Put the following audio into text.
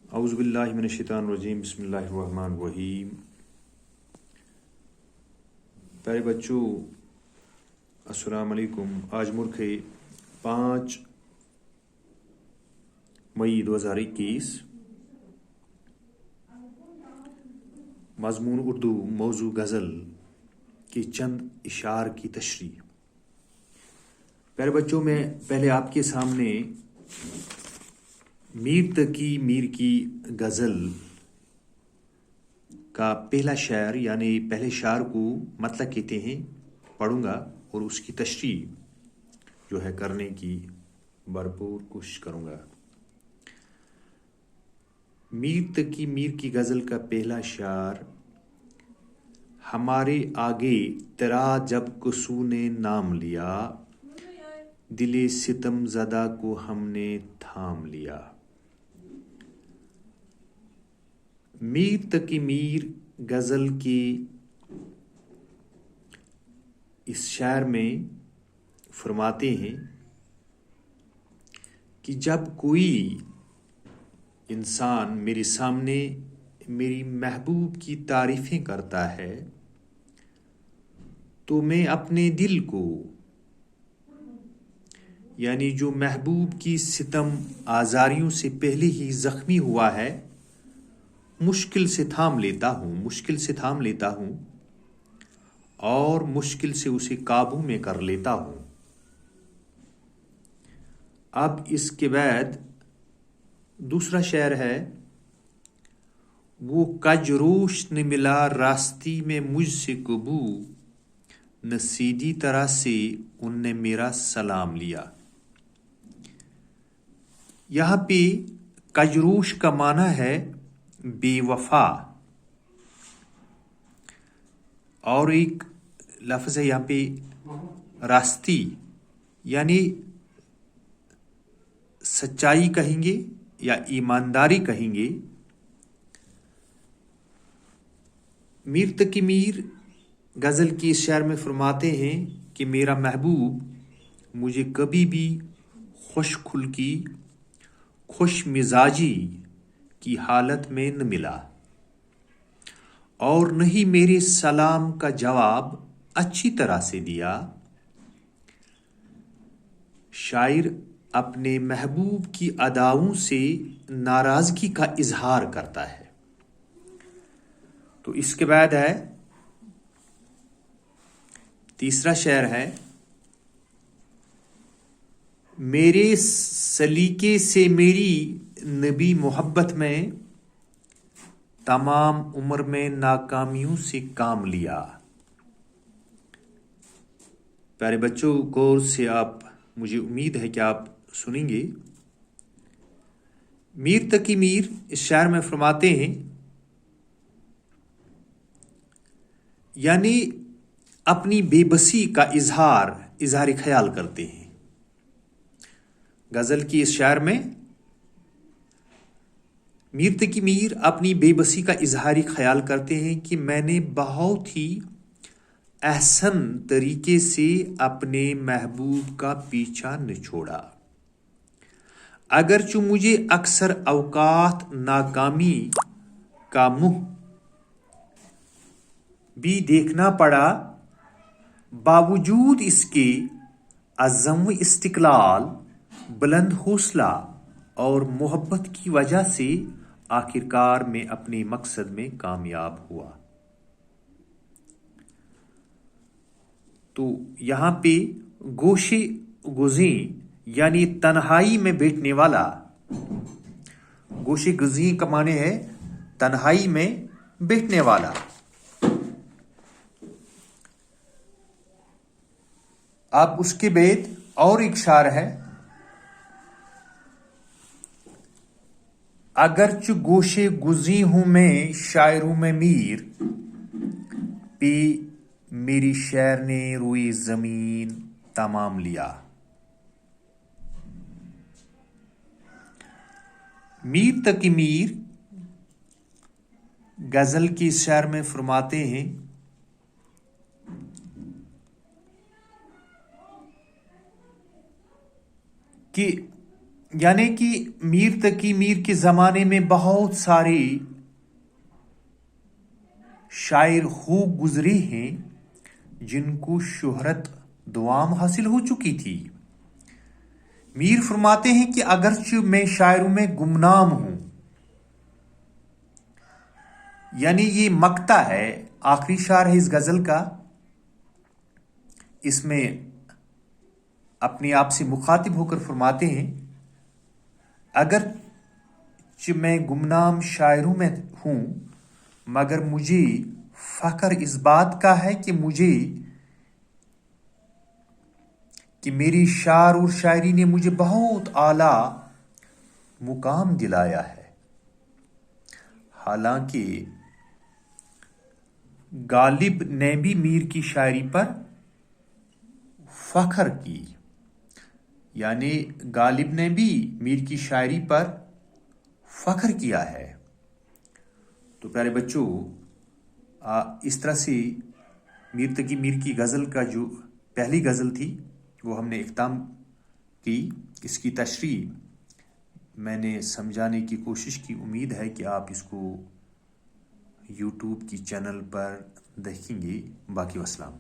اعوذ باللہ من الشیطان الرجیم، بسم اللہ الرحمن الرحیم۔ پیارے بچوں، السلام علیکم۔ آج ملک ہے 5 مئی 2021۔ مضمون اردو، موضوع غزل کی چند اشعار کی تشریح۔ پیارے بچوں، میں پہلے آپ کے سامنے میر تقی میر کی غزل کا پہلا شعر یعنی پہلے شعر کو مطلب کہتے ہیں پڑھوں گا اور اس کی تشریح جو ہے کرنے کی بھرپور کوشش کروں گا۔ میر تقی میر کی غزل کا پہلا شعر: ہمارے آگے تیرا جب کسو نے نام لیا، دل ستم زدہ کو ہم نے تھام لیا۔ میر تقی میر غزل کے اس شعر میں فرماتے ہیں کہ جب کوئی انسان میرے سامنے میری محبوب کی تعریفیں کرتا ہے تو میں اپنے دل کو، یعنی جو محبوب کی ستم آزاریوں سے پہلے ہی زخمی ہوا ہے، مشکل سے تھام لیتا ہوں اور مشکل سے اسے قابو میں کر لیتا ہوں۔ اب اس کے بعد دوسرا شعر ہے: وہ کج روش نے ملا راستی میں مجھ سے کبو، نہ سیدھی طرح سے ان نے میرا سلام لیا۔ یہاں پہ کجروش کا معنی ہے بے وفا، اور ایک لفظ ہے یہاں پہ راستی، یعنی سچائی کہیں گے یا ایمانداری کہیں گے۔ میر تقی میر غزل کی اس شعر میں فرماتے ہیں کہ میرا محبوب مجھے کبھی بھی خوش خلقی، خوش مزاجی کی حالت میں نہ ملا، اور نہ ہی میرے سلام کا جواب اچھی طرح سے دیا۔ شاعر اپنے محبوب کی اداؤں سے ناراضگی کا اظہار کرتا ہے۔ تو اس کے بعد ہے تیسرا شعر ہے: میرے سلیقے سے میری نبی محبت میں، تمام عمر میں ناکامیوں سے کام لیا۔ پیارے بچوں، غور سے آپ، مجھے امید ہے کہ آپ سنیں گے۔ میر تقی میر اس شعر میں فرماتے ہیں، یعنی اپنی بے بسی کا اظہار خیال کرتے ہیں۔ غزل کی اس شعر میں میر تقی میر اپنی بے بسی کا اظہار خیال کرتے ہیں کہ میں نے بہت ہی احسن طریقے سے اپنے محبوب کا پیچھا نہ چھوڑا، اگرچہ مجھے اکثر اوقات ناکامی کا منہ بھی دیکھنا پڑا، باوجود اس کے عزم و استقلال، بلند حوصلہ اور محبت کی وجہ سے آخرکار میں اپنے مقصد میں کامیاب ہوا۔ تو یہاں پہ گوشے گزیں یعنی تنہائی میں بیٹھنے والا، گوشے گزیں کا معنی ہے تنہائی میں بیٹھنے والا۔ اب اس کے بعد اور ایک شعر ہے: اگرچہ گوشے گزیں ہوں میں شاعروں میں میر، پہ میری شعر نے روئے زمین تمام لیا۔ میر تقی میر غزل کی شعر میں فرماتے ہیں کہ یعنی کہ میر تقی میر کے زمانے میں بہت سارے شاعر خوب گزرے ہیں جن کو شہرت دوام حاصل ہو چکی تھی۔ میر فرماتے ہیں کہ اگرچہ میں شاعروں میں گمنام ہوں، یعنی یہ مقطع ہے، آخری شعر ہے اس غزل کا، اس میں اپنے آپ سے مخاطب ہو کر فرماتے ہیں اگرچہ میں گمنام شاعروں میں ہوں مگر مجھے فخر اس بات کا ہے کہ میری شعر اور شاعری نے مجھے بہت اعلیٰ مقام دلایا ہے۔ حالانکہ غالب نے بھی میر کی شاعری پر فخر کی، یعنی غالب نے بھی میر کی شاعری پر فخر کیا ہے۔ تو پیارے بچوں، اس طرح سے میر تقی میر کی غزل کا جو پہلی غزل تھی وہ ہم نے اختتام کی۔ اس کی تشریح میں نے سمجھانے کی کوشش کی، امید ہے کہ آپ اس کو یوٹیوب کی چینل پر دیکھیں گے۔ باقی والسلام۔